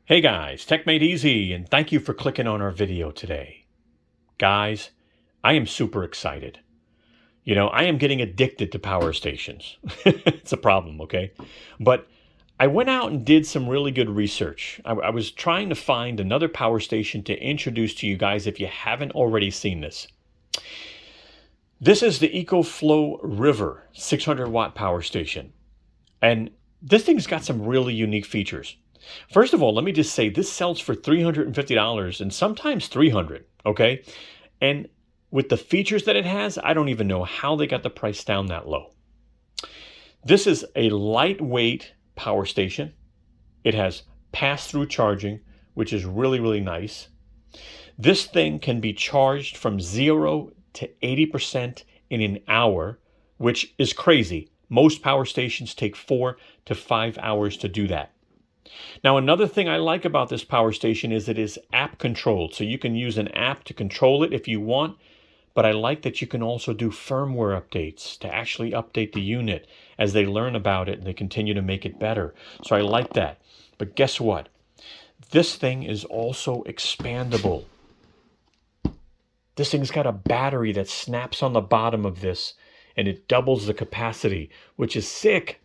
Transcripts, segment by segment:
Hey guys, Tech Made Easy, and thank you for clicking on our video today. Guys, I am super excited. I am getting addicted to power stations. It's a problem, okay? But I went out and did some really good research. I was trying to find another power station to introduce to you guys if you haven't already seen this. This is the EcoFlow River 600 watt power station. And this thing's got some really unique features. First of all, let me just say this sells for $350 and sometimes $300, okay? And with the features that it has, I don't even know how they got the price down that low. This is a lightweight power station. It has pass-through charging, which is really, really nice. This thing can be charged from 0 to 80% in an hour, which is crazy. Most power stations take 4 to 5 hours to do that. Now, another thing I like about this power station is it is app controlled. So you can use an app to control it if you want, but I like that you can also do firmware updates to actually update the unit as they learn about it and they continue to make it better. So I like that. But guess what? This thing is also expandable. This thing's got a battery that snaps on the bottom of this and it doubles the capacity, which is sick.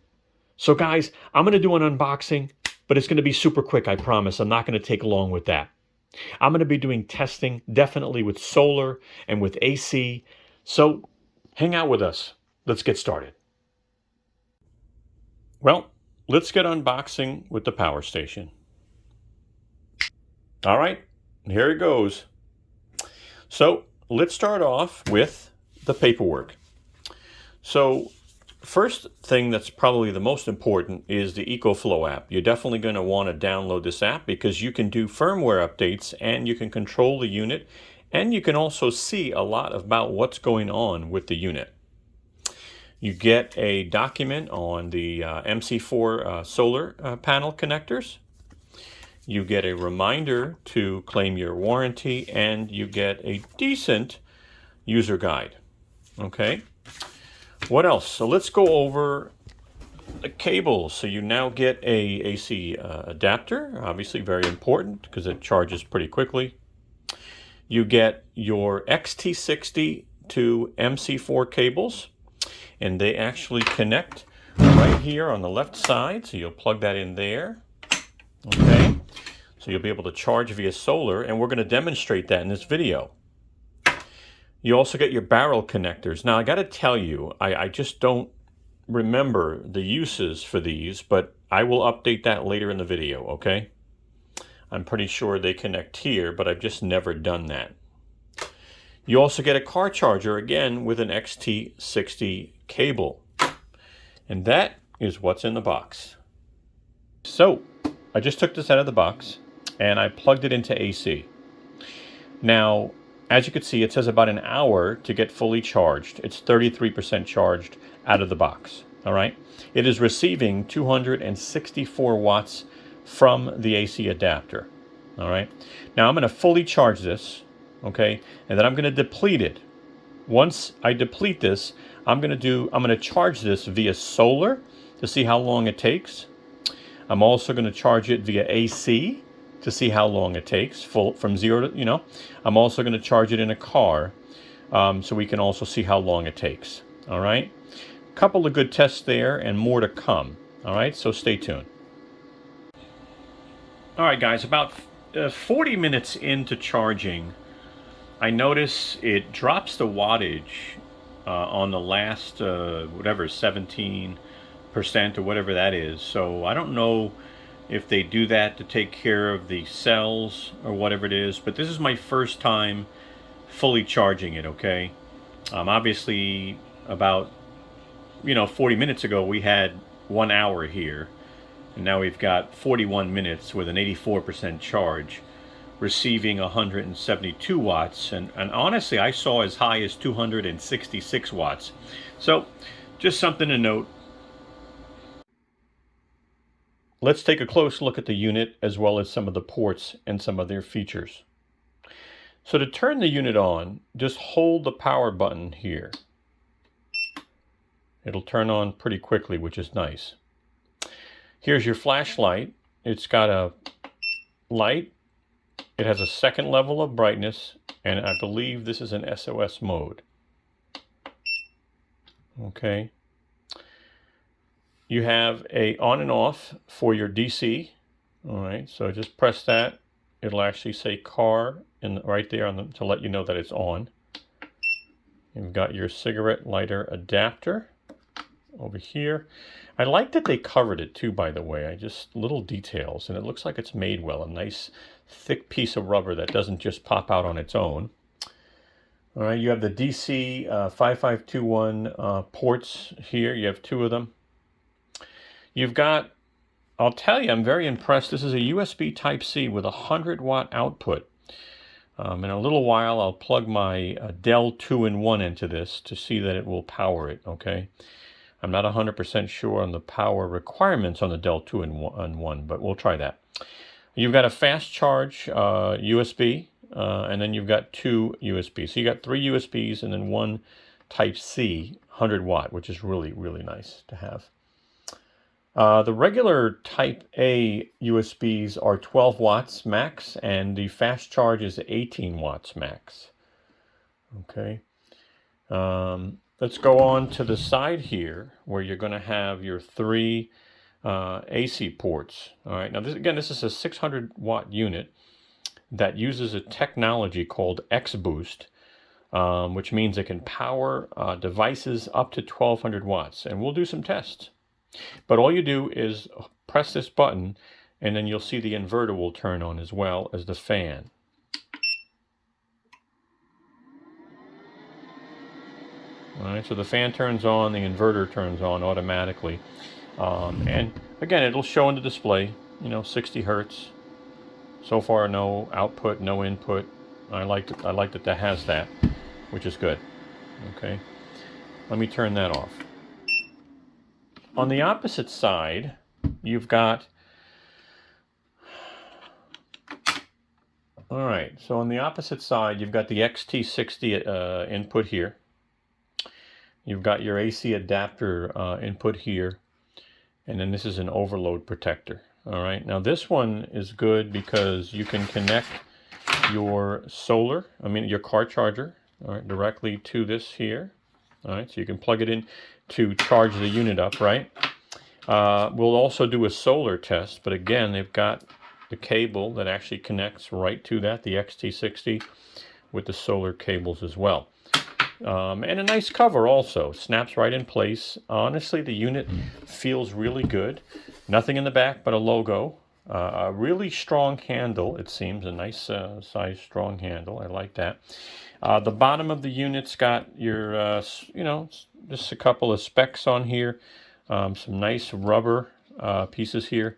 So guys, I'm going to do an unboxing, but it's going to be super quick, I promise. I'm not going to take long with that. I'm going to be doing testing definitely with solar and with AC. So hang out with us. Let's get started. Well, let's get unboxing with the power station. All right, here it goes. So let's start off with the paperwork. So first thing that's probably the most important is the EcoFlow app. You're definitely going to want to download this app because you can do firmware updates and you can control the unit and you can also see a lot about what's going on with the unit. You get a document on the MC4 solar panel connectors. You get a reminder to claim your warranty and you get a decent user guide. Okay. What else? So let's go over the cables. So you now get a AC adapter, obviously very important because it charges pretty quickly. You get your XT60 to MC4 cables, and they actually connect right here on the left side. So you'll plug that in there. Okay. So you'll be able to charge via solar, and we're going to demonstrate that in this video. You also get your barrel connectors. Now, I got to tell you, I just don't remember the uses for these, but I will update that later in the video, okay? I'm pretty sure they connect here, but I've just never done that. You also get a car charger, again, with an XT60 cable. And that is what's in the box. So, I just took this out of the box, and I plugged it into AC. Now, as you can see, it says about an hour to get fully charged. It's 33% charged out of the box, all right? It is receiving 264 watts from the AC adapter, all right? Now, I'm going to fully charge this, okay? And then I'm going to deplete it. Once I deplete this, I'm going to charge this via solar to see how long it takes. I'm also going to charge it via AC to see how long it takes, from 0 to, I'm also going to charge it in a car so we can also see how long it takes, all right? Couple of good tests there and more to come, all right? So stay tuned. All right, guys, about 40 minutes into charging, I notice it drops the wattage on the last, 17% or whatever that is. So I don't know if they do that to take care of the cells or whatever it is, but this is my first time fully charging it, okay? Obviously, about 40 minutes ago we had 1 hour here, and now we've got 41 minutes with an 84% charge, receiving 172 watts, and honestly I saw as high as 266 watts. So just something to note. Let's take a close look at the unit as well as some of the ports and some of their features. So to turn the unit on, just hold the power button here. It'll turn on pretty quickly, which is nice. Here's your flashlight. It's got a light. It has a second level of brightness, and I believe this is an SOS mode. Okay. You have a on and off for your DC. All right, so just press that. It'll actually say car right there to let you know that it's on. You've got your cigarette lighter adapter over here. I like that they covered it too, by the way. Little details, and it looks like it's made well. A nice thick piece of rubber that doesn't just pop out on its own. All right, you have the DC 5521 ports here. You have 2 of them. You've got, I'll tell you, I'm very impressed. This is a USB Type-C with a 100-watt output. In a little while, I'll plug my Dell 2-in-1 into this to see that it will power it, okay? I'm not 100% sure on the power requirements on the Dell 2-in-1, but we'll try that. You've got a fast charge USB, and then you've got 2 USBs. So you got 3 USBs and then 1 Type-C 100-watt, which is really, really nice to have. The regular Type A USBs are 12 watts max, and the fast charge is 18 watts max. Okay. Let's go on to the side here where you're going to have your 3 AC ports. All right. Now, this is a 600-watt unit that uses a technology called X-Boost, which means it can power devices up to 1200 watts. And we'll do some tests. But all you do is press this button, and then you'll see the inverter will turn on as well as the fan. All right, so the fan turns on, the inverter turns on automatically. And again, it'll show in the display, 60 hertz. So far, no output, no input. I like that has that, which is good. Okay, let me turn that off. On the opposite side, you've got, all right, so on the opposite side, you've got the XT60 input here. You've got your AC adapter input here, and then this is an overload protector. All right, now this one is good because you can connect your your car charger, all right, directly to this here. All right, so you can plug it in to charge the unit up, right? We'll also do a solar test, but again, they've got the cable that actually connects right to that, the XT60, with the solar cables as well. And a nice cover also, snaps right in place. Honestly, the unit feels really good. Nothing in the back but a logo. A really strong handle, it seems, a nice size strong handle. I like that. The bottom of the unit's got your, just a couple of specs on here. Some nice rubber pieces here.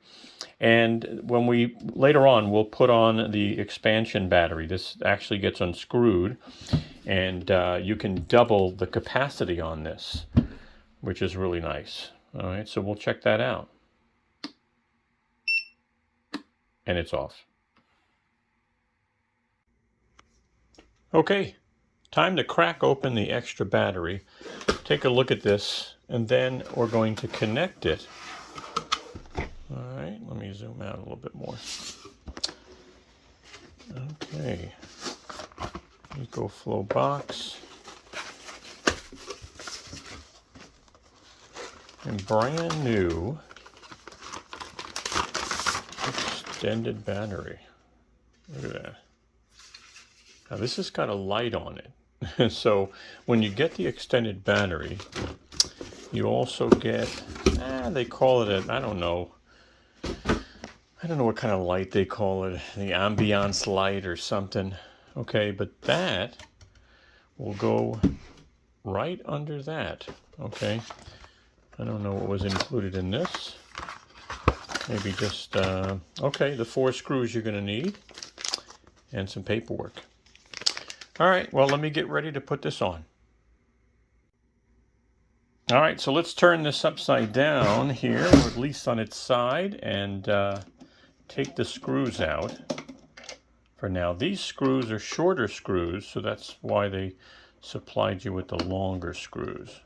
And later on, we'll put on the expansion battery. This actually gets unscrewed, and you can double the capacity on this, which is really nice. All right, so we'll check that out. And it's off. Okay, time to crack open the extra battery. Take a look at this, and then we're going to connect it. All right, let me zoom out a little bit more. Okay, EcoFlow box. And brand new extended battery. Look at that. Now this has got a light on it. So when you get the extended battery, you also get, they call it I don't know what kind of light they call it, the ambiance light or something. Okay, but that will go right under that. Okay, I don't know what was included in this. Maybe just, okay, the 4 screws you're going to need and some paperwork. All right, well, let me get ready to put this on. All right, so let's turn this upside down here, or at least on its side, and take the screws out for now. These screws are shorter screws, so that's why they supplied you with the longer screws.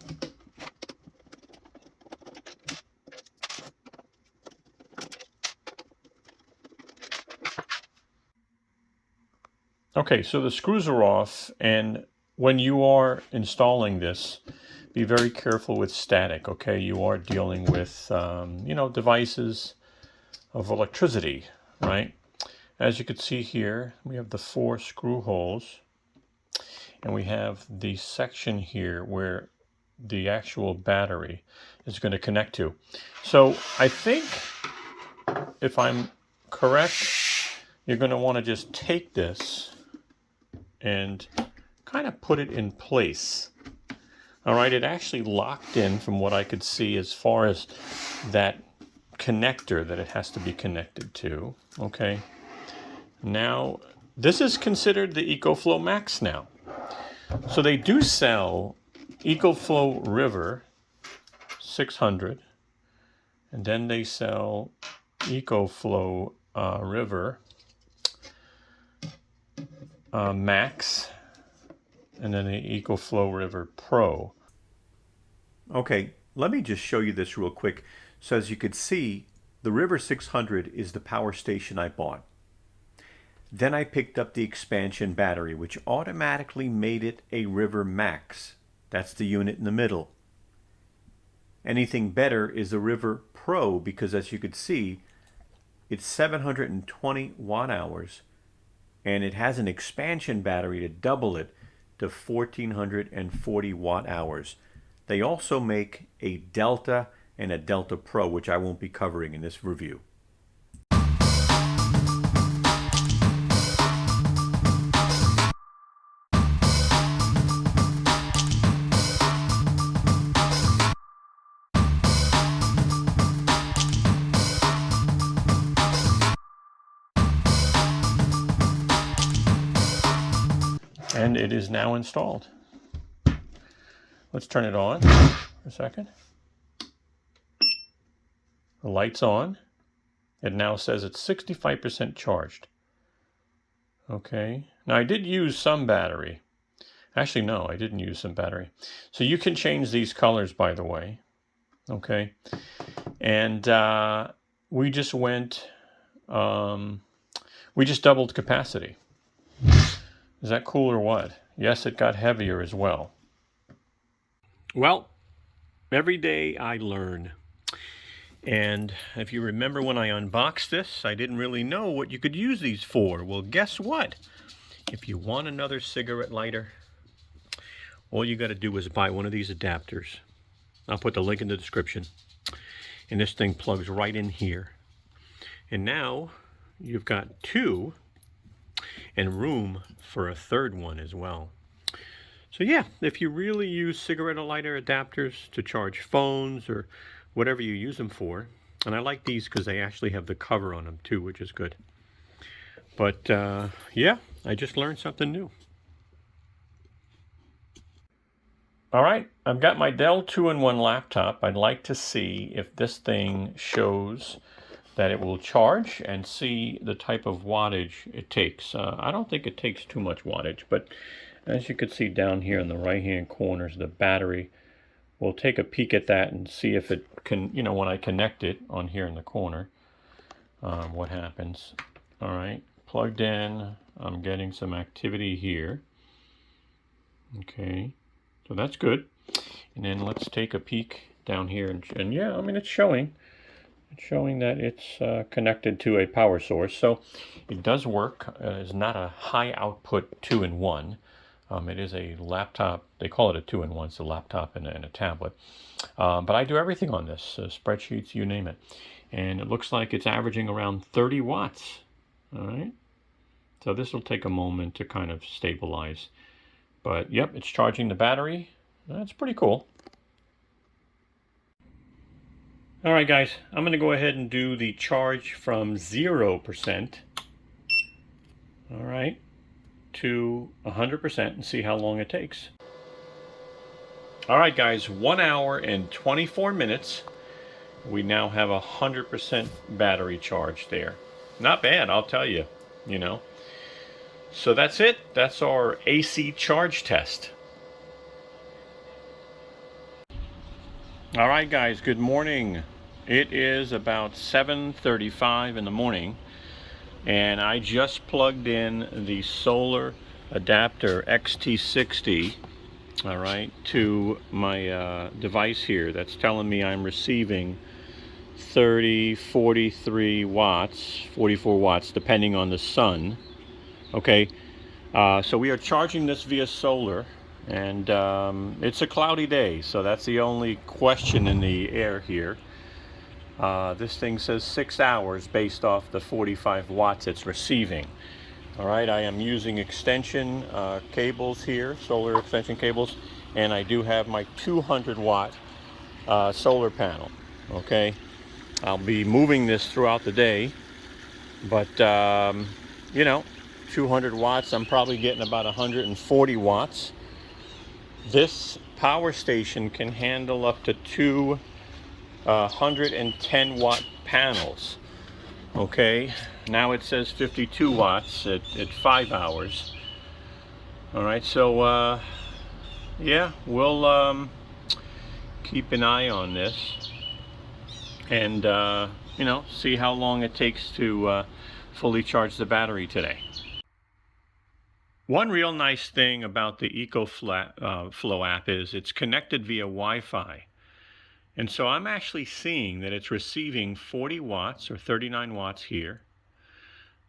Okay, so the screws are off, and when you are installing this, be very careful with static, okay? You are dealing with, devices of electricity, right? As you can see here, we have the 4 screw holes, and we have the section here where the actual battery is going to connect to. So I think, if I'm correct, you're going to want to just take this and kind of put it in place. All right, it actually locked in from what I could see as far as that connector that it has to be connected to. Okay, now this is considered the EcoFlow Max now. So they do sell EcoFlow River 600, and then they sell EcoFlow River Max, and then the EcoFlow River Pro. Okay, let me just show you this real quick. So as you can see, the River 600 is the power station I bought. Then I picked up the expansion battery, which automatically made it a River Max. That's the unit in the middle. Anything better is the River Pro, because as you can see, it's 720 watt hours, and it has an expansion battery to double it to 1440 watt hours. They also make a Delta and a Delta Pro, which I won't be covering in this review. And it is now installed. Let's turn it on for a second. The light's on. It now says it's 65% charged. Okay. Now I did use some battery. Actually, no, I didn't use some battery. So you can change these colors, by the way. Okay. And we just went, we just doubled capacity. Is that cool or what? Yes, it got heavier as well. Well, every day I learn. And if you remember when I unboxed this, I didn't really know what you could use these for. Well, guess what? If you want another cigarette lighter, all you got to do is buy one of these adapters. I'll put the link in the description. And this thing plugs right in here. And now you've got 2 and room for a 3rd one as well. So yeah, if you really use cigarette lighter adapters to charge phones or whatever you use them for, and I like these because they actually have the cover on them too, which is good. But yeah, I just learned something new. All right, I've got my Dell 2-in-1 laptop. I'd like to see if this thing shows that it will charge and see the type of wattage it takes. I don't think it takes too much wattage, but as you can see down here in the right-hand corners, the battery, we'll take a peek at that and see if it can, when I connect it on here in the corner, what happens. All right, plugged in, I'm getting some activity here. Okay, so that's good. And then let's take a peek down here, and yeah, I mean, it's showing that it's connected to a power source. So it does work. It's not a high output 2-in-1. It is a laptop. They call it a 2-in-1. It's a laptop and a tablet. But I do everything on this, spreadsheets, you name it. And it looks like it's averaging around 30 watts. All right. So this will take a moment to kind of stabilize. But yep, it's charging the battery. That's pretty cool. All right, guys, I'm going to go ahead and do the charge from 0%, all right, to 100% and see how long it takes. All right, guys, 1 hour and 24 minutes. We now have 100% battery charge there. Not bad, I'll tell you, So that's it. That's our AC charge test. All right, guys, good morning. It is about 7:35 in the morning. and I just plugged in the solar adapter XT60, all right, to my device here. That's telling me I'm receiving 30, 43 watts, 44 watts, depending on the sun. Okay, so we are charging this via solar, and it's a cloudy day, so that's the only question in the air here. This thing says 6 hours based off the 45 watts it's receiving. All right, I am using extension cables here, solar extension cables, and I do have my 200 watt solar panel. Okay, I'll be moving this throughout the day, but you know, 200 watts, I'm probably getting about 140 watts. This power station can handle up to two 110 watt panels. Okay, now it says 52 watts at 5 hours. All right, so yeah, we'll keep an eye on this and you know, see how long it takes to fully charge the battery today. One real nice thing about the EcoFlow app is it's connected via Wi-Fi. And so I'm actually seeing that it's receiving 40 watts or 39 watts here.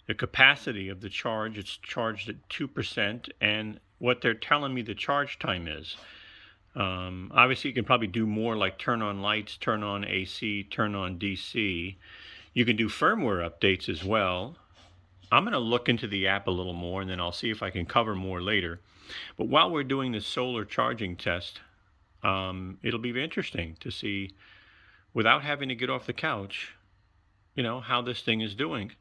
The capacity of the charge, it's charged at 2%, and what they're telling me the charge time is. Obviously you can probably do more, like turn on lights, turn on AC, turn on DC. You can do firmware updates as well. I'm going to look into the app a little more, and then I'll see if I can cover more later. But while we're doing this solar charging test, it'll be interesting to see, without having to get off the couch, you know, how this thing is doing.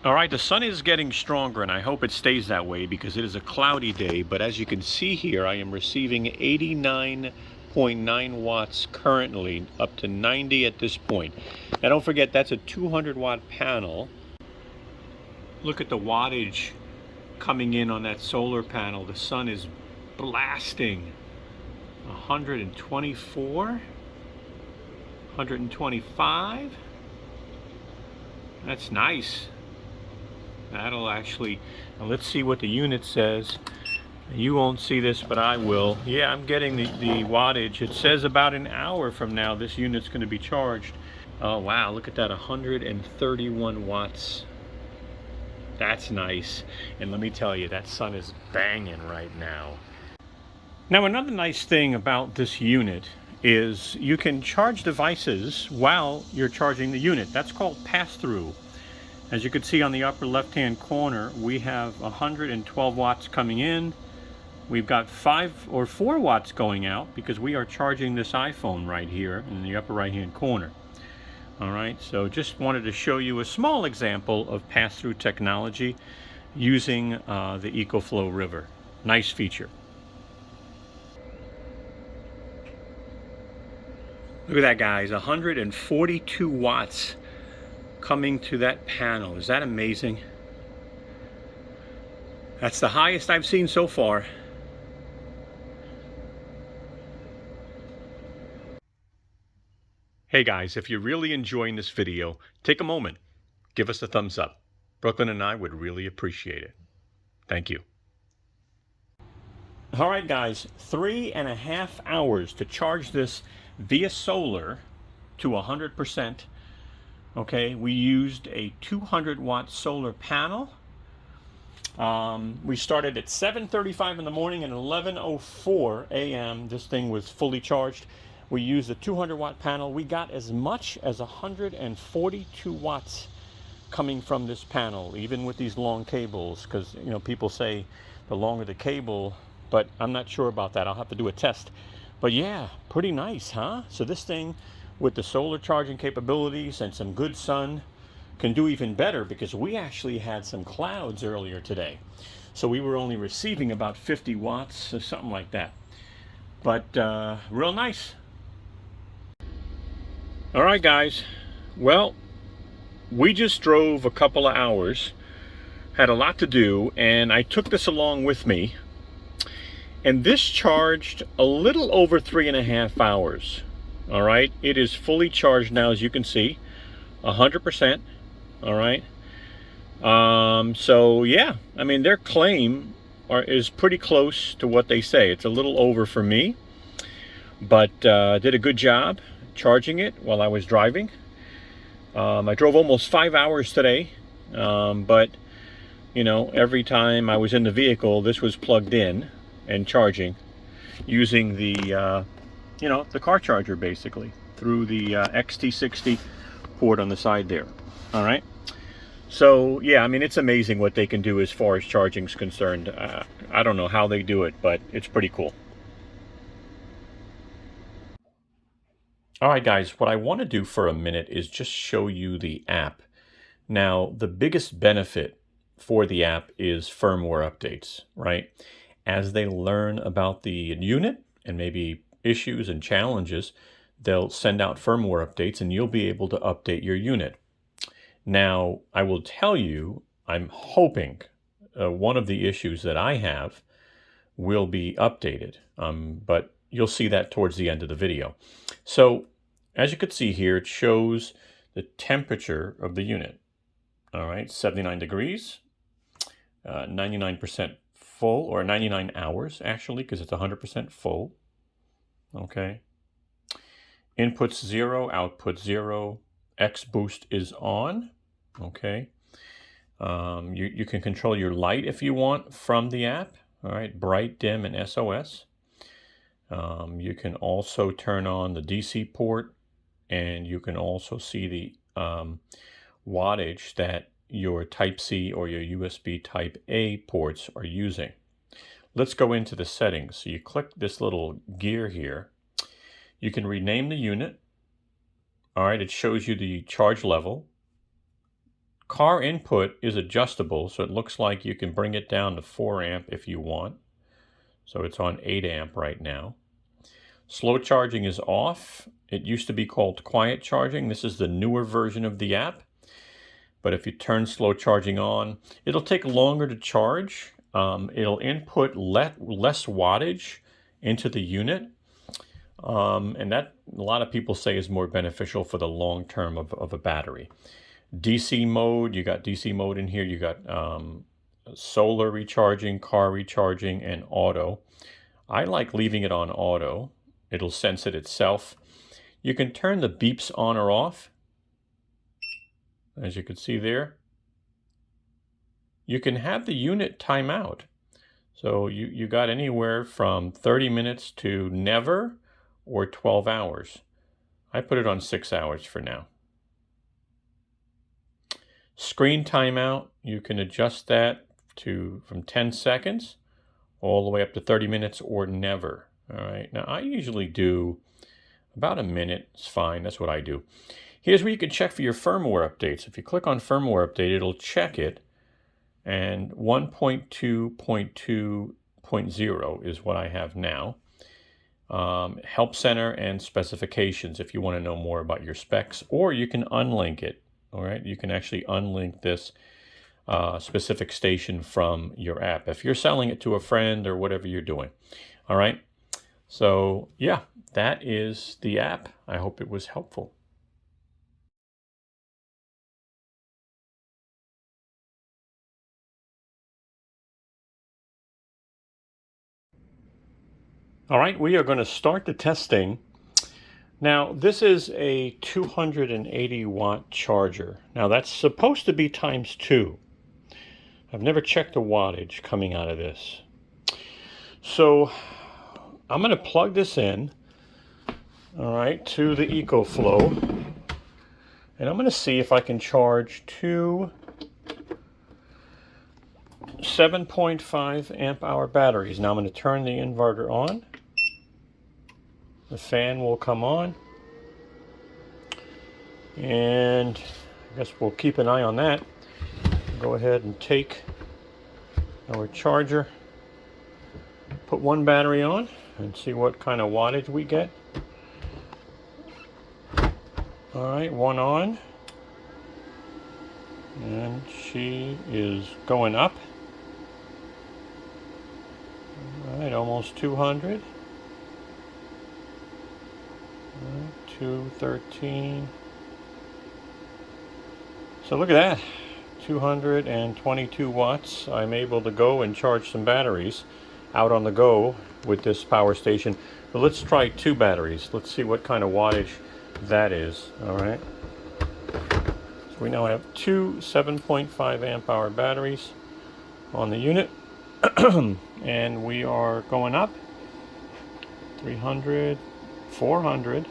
All right, the sun is getting stronger, and I hope it stays that way because it is a cloudy day. But as you can see here, I am receiving 89.9 watts currently, up to 90 at this point. Now don't forget, that's a 200 watt panel. Look at the wattage coming in on that solar panel. The sun is blasting. 124, 125. That's nice. That'll actually, now let's see what the unit says. You won't see this, but I will. Yeah, I'm getting the wattage. It says about an hour from now this unit's going to be charged. Oh wow, look at that, 131 watts. That's nice. And let me tell you, that sun is banging right now. Now, another nice thing about this unit is you can charge devices while you're charging the unit. That's called pass-through. As you can see on the upper left-hand corner, we have 112 watts coming in. We've got 5 or 4 watts going out because we are charging this iPhone right here in the upper right-hand corner. All right, so just wanted to show you a small example of pass-through technology using the EcoFlow River. Nice feature. Look at that, guys, 142 watts coming to that panel. Is that amazing? That's the highest I've seen so far. Hey guys, if you're really enjoying this video, take a moment, give us a thumbs up. Brooklyn and I would really appreciate it. Thank you. All right, guys, 3.5 hours to charge this via solar to 100%. Okay, we used a 200 watt solar panel. We started at 7:35 in the morning, and 11:04 a.m. this thing was fully charged. We used a 200 watt panel. We got as much as 142 watts coming from this panel, even with these long cables, because you know, people say the longer the cable, but I'm not sure about that. I'll have to do a test. But yeah, pretty nice, huh? So this thing with the solar charging capabilities and some good sun can do even better, because we actually had some clouds earlier today. So we were only receiving about 50 watts or something like that. But real nice. All right, guys. Well, we just drove a couple of hours, had a lot to do, and I took this along with me. And this charged a little over 3.5 hours. All right, it is fully charged now, as you can see, 100%. All right, So yeah, I mean, their claim is pretty close to what they say. It's a little over for me, but did a good job charging it while I was driving. I drove almost 5 hours today, but you know, every time I was in the vehicle, this was plugged in and charging using the you know, the car charger basically through the XT60 port on the side there. All right. So yeah, I mean, it's amazing what they can do as far as charging is concerned. I don't know how they do it, but it's pretty cool. All right, guys, what I want to do for a minute is just show you the app. Now, the biggest benefit for the app is firmware updates, right? As they learn about the unit and maybe issues and challenges, they'll send out firmware updates and you'll be able to update your unit. Now, I will tell you, I'm hoping one of the issues that I have will be updated, but you'll see that towards the end of the video. So, as you can see here, it shows the temperature of the unit. All right, 79 degrees, 99% full, or 99 hours actually, because it's 100% full. Okay. Inputs 0, output 0. X boost is on. Okay. You can control your light if you want from the app. All right, bright, dim, and SOS. You can also turn on the DC port, and you can also see the wattage that your Type-C or your USB Type-A ports are using. Let's go into the settings. So you click this little gear here. You can rename the unit. All right, it shows you the charge level. Car input is adjustable, so it looks like you can bring it down to 4 amp if you want. So it's on 8 amp right now. Slow charging is off. It used to be called quiet charging. This is the newer version of the app. But if you turn slow charging on, it'll take longer to charge. It'll input less wattage into the unit. And that a lot of people say is more beneficial for the long term of a battery. DC mode, you got DC mode in here. You got solar recharging, car recharging, and auto. I like leaving it on auto. It'll sense it itself. You can turn the beeps on or off. As you can see there, you can have the unit time out. So you got anywhere from 30 minutes to never or 12 hours. I put it on 6 hours for now. Screen timeout, you can adjust that to from 10 seconds all the way up to 30 minutes or never. All right, now I usually do about a minute. It's fine, that's what I do. Here's where you can check for your firmware updates. If you click on firmware update, it'll check it. And 1.2.2.0 is what I have now. Help Center and specifications if you want to know more about your specs, or you can unlink it. All right, you can actually unlink this specific station from your app if you're selling it to a friend or whatever you're doing. All right, so yeah, that is the app. I hope it was helpful. All right, we are going to start the testing. Now, this is a 280 watt charger. Now, that's supposed to be times 2. I've never checked the wattage coming out of this. So, I'm going to plug this in, all right, to the EcoFlow. And I'm going to see if I can charge two 7.5 amp hour batteries. Now, I'm going to turn the inverter on. The fan will come on, and I guess we'll keep an eye on that. Go ahead and take our charger, put one battery on, and see what kind of wattage we get. All right, one on, and she is going up. All right, almost 200. 213. So look at that. 222 watts. I'm able to go and charge some batteries out on the go with this power station. But let's try 2 batteries. Let's see what kind of wattage that is. All right. So we now have 2 7.5 amp hour batteries on the unit. And we are going up 300, 400.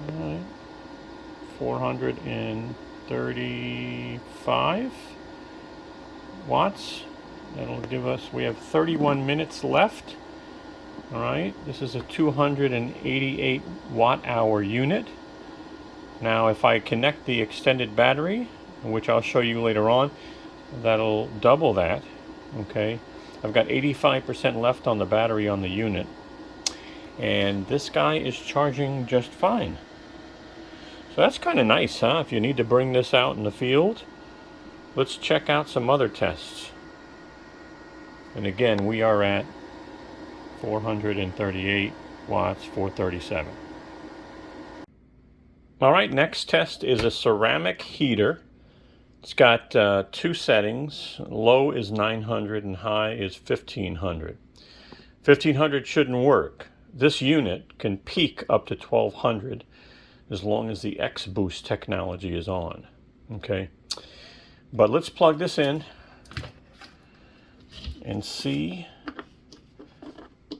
All right. 435 watts. That'll give us, we have 31 minutes left. All right, this is a 288 watt hour unit. Now if I connect the extended battery, which I'll show you later on, that'll double that. Okay, I've got 85% left on the battery on the unit, and this guy is charging just fine. So that's kind of nice, huh? If you need to bring this out in the field. Let's check out some other tests. And again, we are at 438 watts, 437. All right, next test is a ceramic heater. It's got 2 settings. Low is 900 and high is 1500. 1500 shouldn't work. This unit can peak up to 1200 as long as the X-Boost technology is on. Okay, but let's plug this in and see.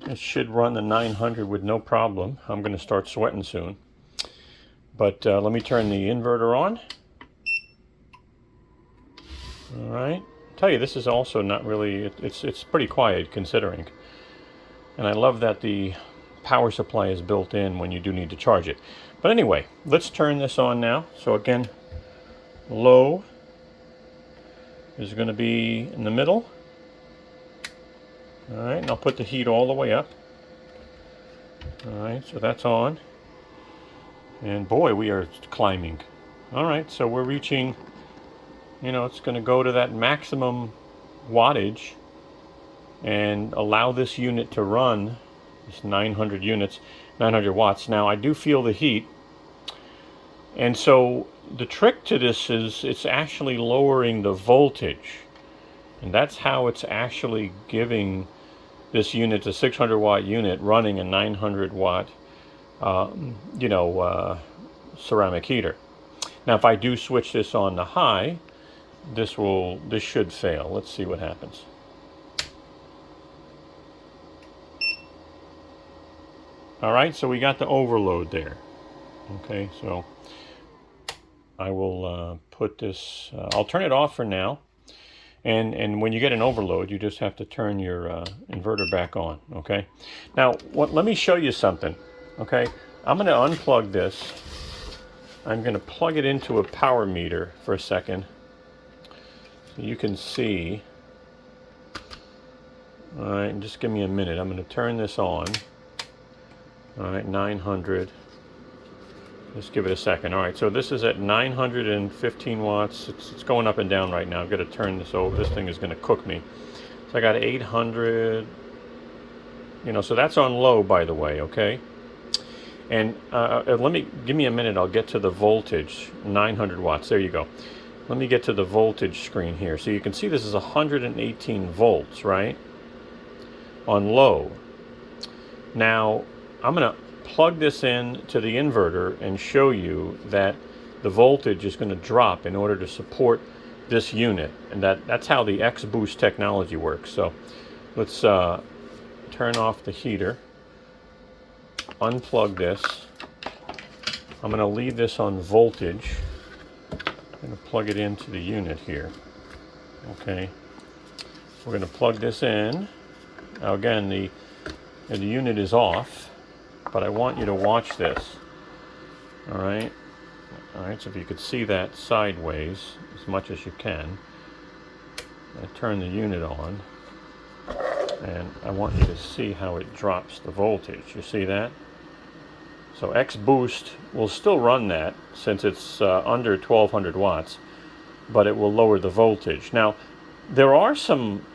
It should run the 900 with no problem. I'm going to start sweating soon. But let me turn the inverter on. All right. I'll tell you, this is also not really, it's pretty quiet considering. And I love that the power supply is built in when you do need to charge it. But anyway, let's turn this on now. So again, low is going to be in the middle. All right, and I'll put the heat all the way up. All right, so that's on. And boy, we are climbing. All right, so we're reaching, you know, it's going to go to that maximum wattage and allow this unit to run, this 900 units, 900 watts. Now, I do feel the heat. And so the trick to this is it's actually lowering the voltage. And that's how it's actually giving this unit, a 600 watt unit, running a 900 watt, ceramic heater. Now, if I do switch this on to high, this should fail. Let's see what happens. All right, so we got the overload there. Okay, so I will put this, I'll turn it off for now. And when you get an overload, you just have to turn your inverter back on, okay? Now, let me show you something, okay? I'm going to unplug this. I'm going to plug it into a power meter for a second so you can see. All right, and just give me a minute. I'm going to turn this on. All right, 900. Just give it a second. All right, so this is at 915 watts. It's going up and down right now. I've got to turn this over. This thing is going to cook me. So I got 800. So that's on low, by the way, okay? And give me a minute. I'll get to the voltage, 900 watts. There you go. Let me get to the voltage screen here. So you can see this is 118 volts, right? On low. Now, I'm going to plug this in to the inverter and show you that the voltage is going to drop in order to support this unit, and that's how the X-Boost technology works. So let's turn off the heater, unplug this. I'm going to leave this on voltage. I'm going to plug it into the unit here. Okay, we're going to plug this in. Now again, the unit is off, but I want you to watch this. All right, so if you could see that sideways as much as you can. I turn the unit on, and I want you to see how it drops the voltage. You see that? So X-Boost will still run that since it's under 1200 watts, but it will lower the voltage. Now, there are some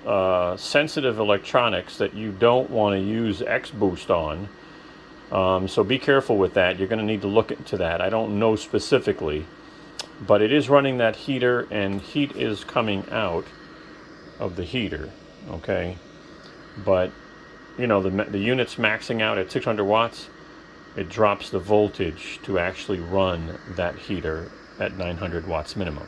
sensitive electronics that you don't want to use X-Boost on. So be careful with that. You're going to need to look into that. I don't know specifically, but it is running that heater, and heat is coming out of the heater, okay? But, you know, the unit's maxing out at 600 watts. It drops the voltage to actually run that heater at 900 watts minimum.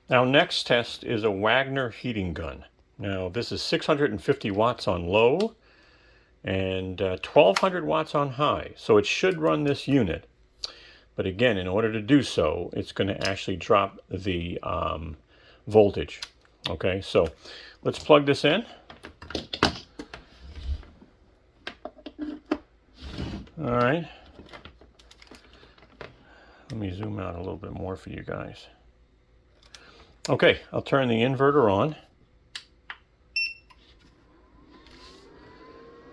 Now, next test is a Wagner heating gun. Now, this is 650 watts on low and 1200 watts on high. So it should run this unit. But again, in order to do so, it's going to actually drop the voltage. Okay, so let's plug this in. All right. Let me zoom out a little bit more for you guys. Okay, I'll turn the inverter on.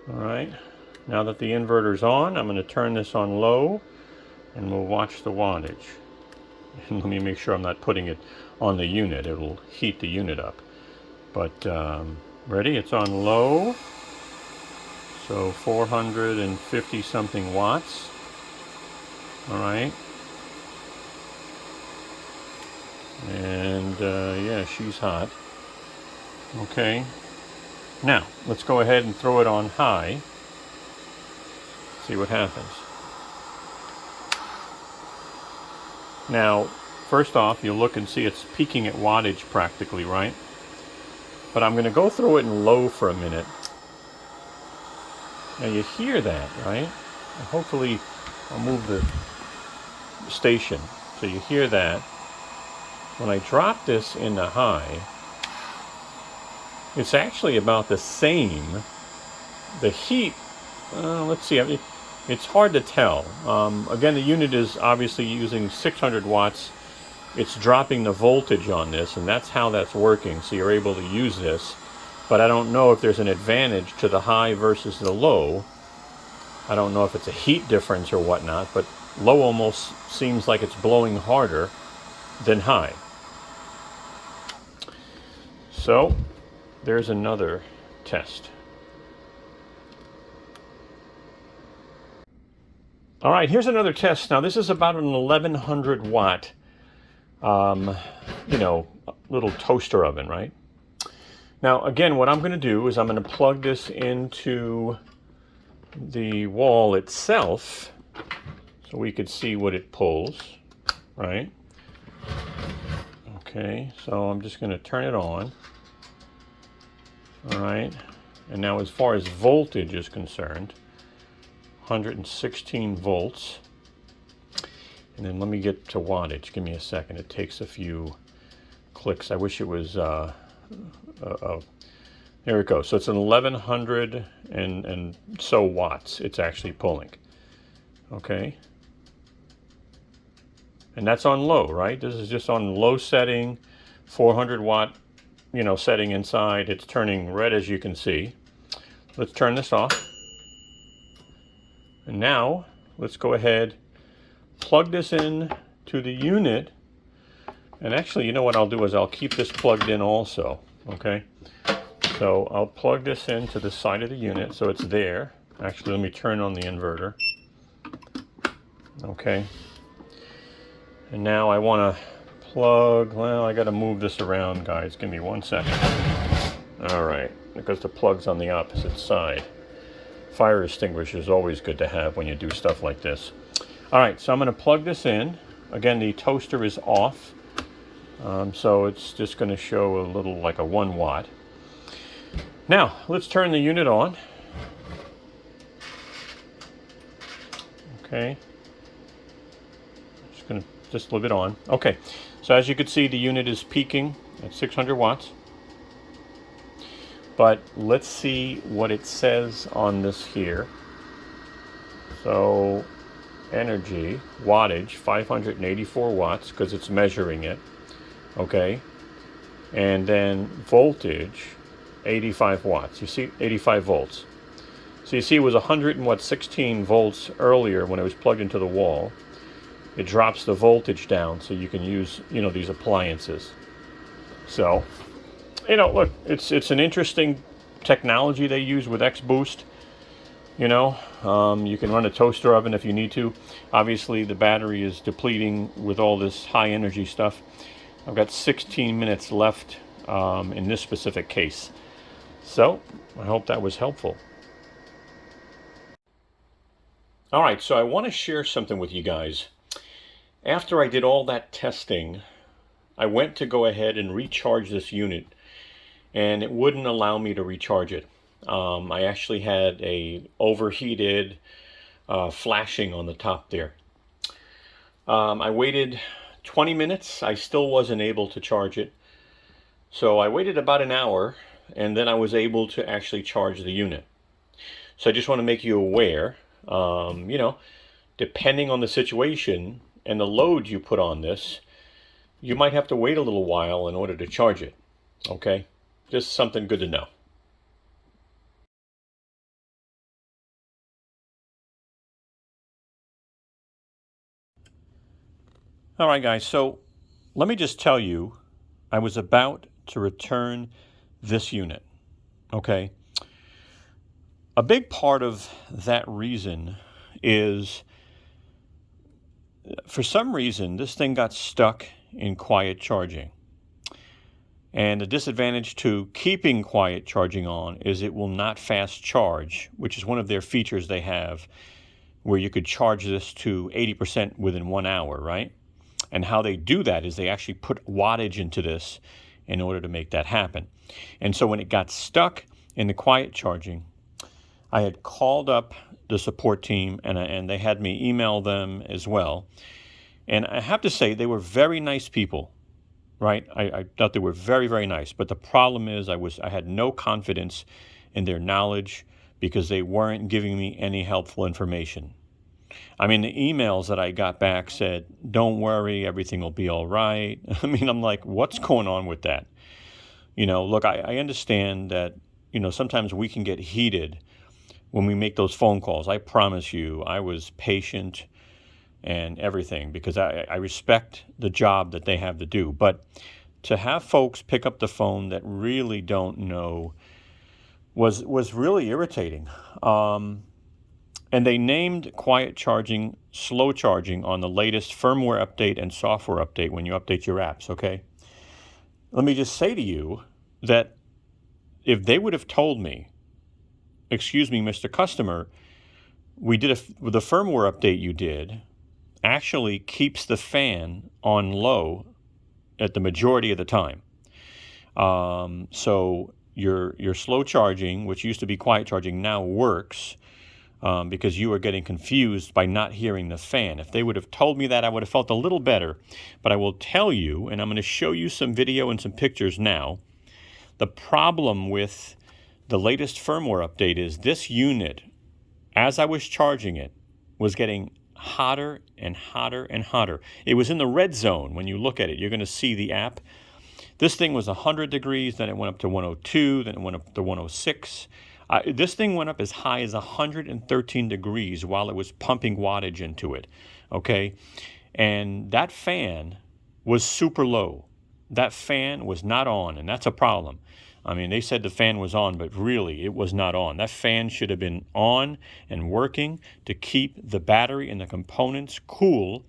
All right, now that the inverter's on, I'm going to turn this on low and we'll watch the wattage. And let me make sure I'm not putting it on the unit. It'll heat the unit up. But ready? It's on low. So 450 something watts. All right. And yeah, she's hot. Okay. Now, let's go ahead and throw it on high. See what happens. Now, first off, you'll look and see it's peaking at wattage practically, right? But I'm going to go through it in low for a minute. Now you hear that, right? And hopefully I'll move the station so you hear that. When I drop this into high, it's actually about the same. The heat, let's see, it's hard to tell. Again, the unit is obviously using 600 watts. It's dropping the voltage on this, and that's how that's working. So you're able to use this. But I don't know if there's an advantage to the high versus the low. I don't know if it's a heat difference or whatnot, but low almost seems like it's blowing harder than high. So there's another test. All right, here's another test. Now this is about an 1100 watt, little toaster oven, right? Now again, what I'm going to do is I'm going to plug this into the wall itself so we could see what it pulls, right? Okay, so I'm just going to turn it on. All right, and now as far as voltage is concerned, 116 volts. And then let me get to wattage. Give me a second. It takes a few clicks. I wish it was, there it goes. So it's an 1100 and so watts it's actually pulling. Okay. And that's on low, right? This is just on low setting, 400 watt, setting inside. It's turning red, as you can see. Let's turn this off. And now let's go ahead, plug this in to the unit. And actually, you know what I'll do is I'll keep this plugged in also, okay? So I'll plug this into the side of the unit so it's there. Actually, let me turn on the inverter. Okay. And now I want to plug, well, I got to move this around, guys. Give me 1 second. All right, because the plug's on the opposite side. Fire extinguisher is always good to have when you do stuff like this. All right, so I'm going to plug this in. Again, the toaster is off. So it's just going to show a little like a 1 watt. Now, let's turn the unit on. Okay. Just going to just leave it on. Okay, so as you can see, the unit is peaking at 600 watts. But let's see what it says on this here. So energy, wattage, 584 watts, because it's measuring it. Okay. And then voltage, 85 watts. You see, 85 volts. So you see it was 116 volts earlier when it was plugged into the wall. It drops the voltage down so you can use, these appliances. So, look, it's an interesting technology they use with X-Boost. You know, you can run a toaster oven if you need to. Obviously, the battery is depleting with all this high energy stuff. I've got 16 minutes left in this specific case. So, I hope that was helpful. All right, so I want to share something with you guys. After I did all that testing, I went to go ahead and recharge this unit, and it wouldn't allow me to recharge it. I actually had a overheated flashing on the top there. I waited 20 minutes. I still wasn't able to charge it. So I waited about an hour, and then I was able to actually charge the unit. So I just want to make you aware, you know, depending on the situation and the load you put on this, you might have to wait a little while in order to charge it. Okay? Just something good to know. All right, guys, so let me just tell you, I was about to return this unit, okay? A big part of that reason is, for some reason, this thing got stuck in quiet charging. And the disadvantage to keeping quiet charging on is it will not fast charge, which is one of their features they have, where you could charge this to 80% within 1 hour, right? And how they do that is they actually put wattage into this in order to make that happen. And so when it got stuck in the quiet charging, I had called up the support team and they had me email them as well. And I have to say, they were very nice people, right? I thought they were very, very nice. But the problem is I had no confidence in their knowledge because they weren't giving me any helpful information. I mean, the emails that I got back said, don't worry, everything will be all right. I mean, I'm like, what's going on with that? You know, look, I understand that, you know, sometimes we can get heated when we make those phone calls. I promise you, I was patient and everything because I respect the job that they have to do. But to have folks pick up the phone that really don't know was really irritating. And they named quiet charging slow charging on the latest firmware update and software update when you update your apps, okay? Let me just say to you that if they would have told me, excuse me, Mr. Customer, the firmware update you did actually keeps the fan on low at the majority of the time. So your slow charging, which used to be quiet charging, now works. Because you were getting confused by not hearing the fan. If they would have told me that, I would have felt a little better. But I will tell you, and I'm going to show you some video and some pictures now, the problem with the latest firmware update is this unit, as I was charging it, was getting hotter and hotter and hotter. It was in the red zone. When you look at it, you're going to see the app. This thing was 100 degrees, then it went up to 102, then it went up to 106. This thing went up as high as 113 degrees while it was pumping wattage into it, okay? And that fan was super low. That fan was not on, and that's a problem. I mean, they said the fan was on, but really it was not on. That fan should have been on and working to keep the battery and the components cool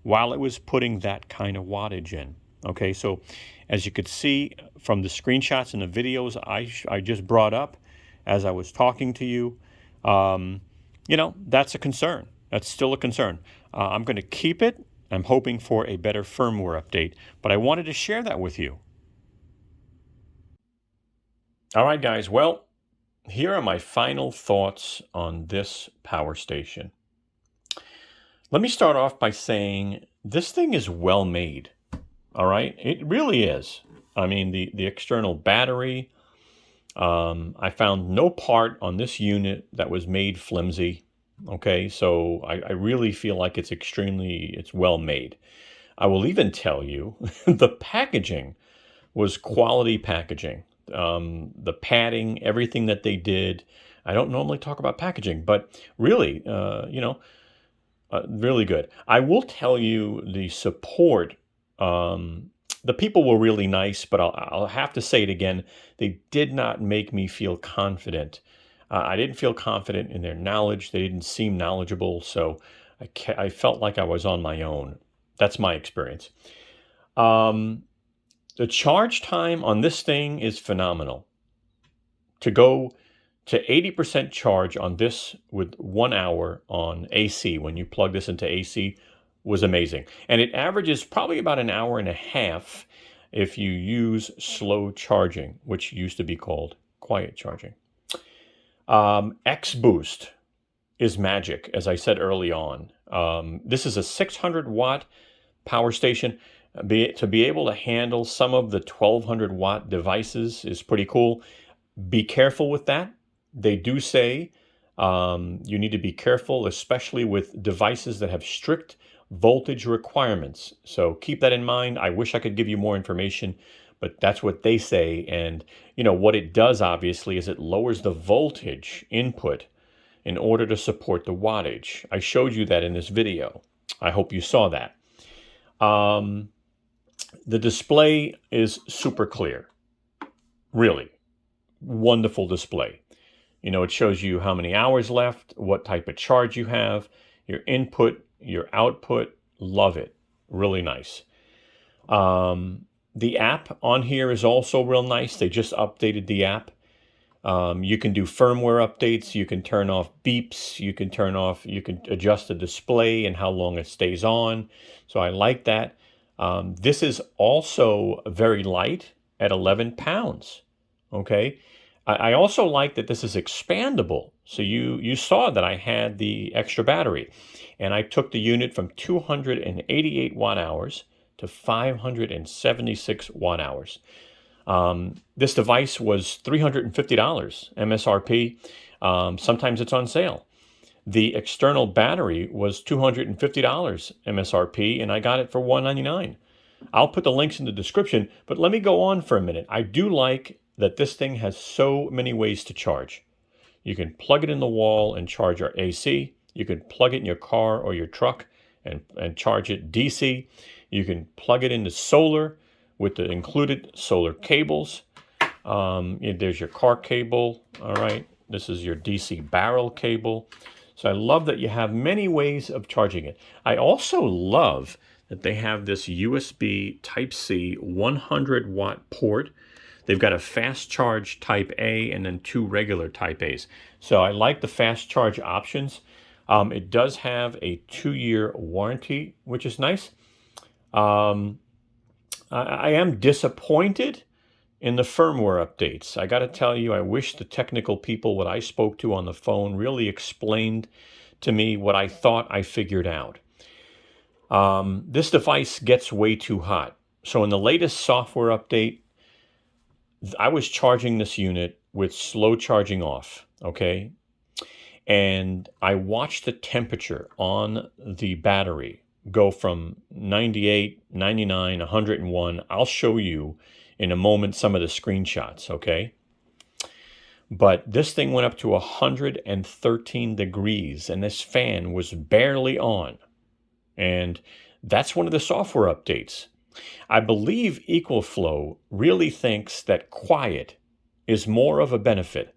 while it was putting that kind of wattage in, okay? So as you could see from the screenshots and the videos I just brought up, as I was talking to you, you know, that's a concern. That's still a concern. I'm going to keep it. I'm hoping for a better firmware update, but I wanted to share that with you. All right, guys. Well, here are my final thoughts on this power station. Let me start off by saying this thing is well made. All right. It really is. I mean, the external battery, I found no part on this unit that was made flimsy. Okay, so I really feel like it's well made. I will even tell you the packaging was quality packaging. The padding, everything that they did. I don't normally talk about packaging, but really, really good. I will tell you the support. The people were really nice, but I'll have to say it again. They did not make me feel confident I didn't feel confident in their knowledge. They didn't seem knowledgeable, so I felt like I was on my own. That's my experience. The charge time on this thing is phenomenal. To go to 80% charge on this with 1 hour on AC, when you plug this into AC, was amazing. And it averages probably about an hour and a half if you use slow charging, which used to be called quiet charging. X Boost is magic, as I said early on. This is a 600 watt power station. To be able to handle some of the 1200 watt devices is pretty cool. Be careful with that. They do say you need to be careful, especially with devices that have strict voltage requirements. So keep that in mind. I wish I could give you more information, but that's what they say. And what it does, obviously, is it lowers the voltage input in order to support the wattage. I showed you that in this video. I hope you saw that. The display is super clear. Really wonderful display. It shows you how many hours left, what type of charge you have, your input, your output. Love it. Really nice. The app on here is also real nice. They just updated the app. You can do firmware updates. You can turn off beeps. You can adjust the display and how long it stays on. So I like that. This is also very light at 11 pounds. Okay. I also like that this is expandable. So you saw that I had the extra battery, and I took the unit from 288 watt hours to 576 watt hours. This device was $350 MSRP. Sometimes it's on sale. The external battery was $250 MSRP, and I got it for $199. I'll put the links in the description, but let me go on for a minute. I do like that this thing has so many ways to charge. You can plug it in the wall and charge your AC. You can plug it in your car or your truck and charge it DC. You can plug it into solar with the included solar cables. There's your car cable. All right. This is your DC barrel cable. So I love that you have many ways of charging it. I also love that they have this USB Type-C 100 watt port. They've got a fast charge Type A and then 2 regular Type A's. So I like the fast charge options. It does have a 2-year warranty, which is nice. I am disappointed in the firmware updates. I got to tell you, I wish the technical people, what I spoke to on the phone, really explained to me what I thought I figured out. This device gets way too hot. So in the latest software update, I was charging this unit with slow charging off, okay? And I watched the temperature on the battery go from 98, 99, 101. I'll show you in a moment some of the screenshots, okay? But this thing went up to 113 degrees, and this fan was barely on. And that's one of the software updates. I believe EcoFlow really thinks that quiet is more of a benefit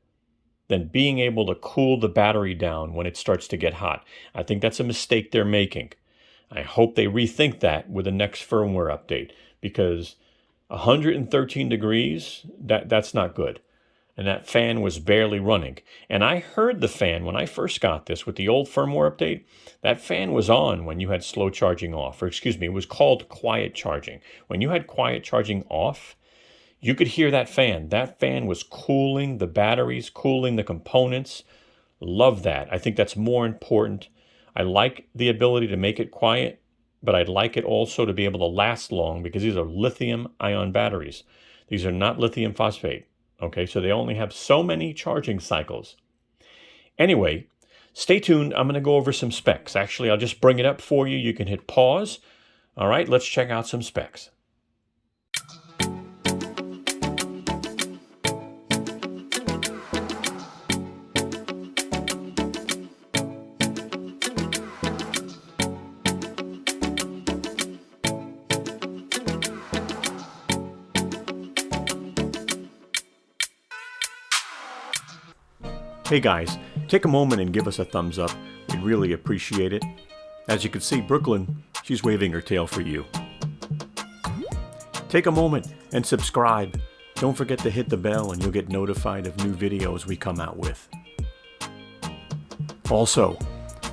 than being able to cool the battery down when it starts to get hot. I think that's a mistake they're making. I hope they rethink that with the next firmware update, because 113 degrees, that's not good. And that fan was barely running. And I heard the fan when I first got this with the old firmware update. That fan was on when you had slow charging off, or excuse me, it was called quiet charging. When you had quiet charging off, you could hear that fan. That fan was cooling the batteries, cooling the components. Love that. I think that's more important. I like the ability to make it quiet, but I'd like it also to be able to last long, because these are lithium-ion batteries. These are not lithium phosphate. Okay, so they only have so many charging cycles. Anyway, stay tuned. I'm going to go over some specs. Actually, I'll just bring it up for you. You can hit pause. All right, let's check out some specs. Hey guys, take a moment and give us a thumbs up. We'd really appreciate it. As you can see, Brooklyn, she's waving her tail for you. Take a moment and subscribe. Don't forget to hit the bell and you'll get notified of new videos we come out with. Also,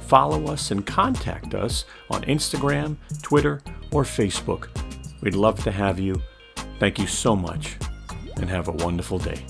follow us and contact us on Instagram, Twitter, or Facebook. We'd love to have you. Thank you so much and have a wonderful day.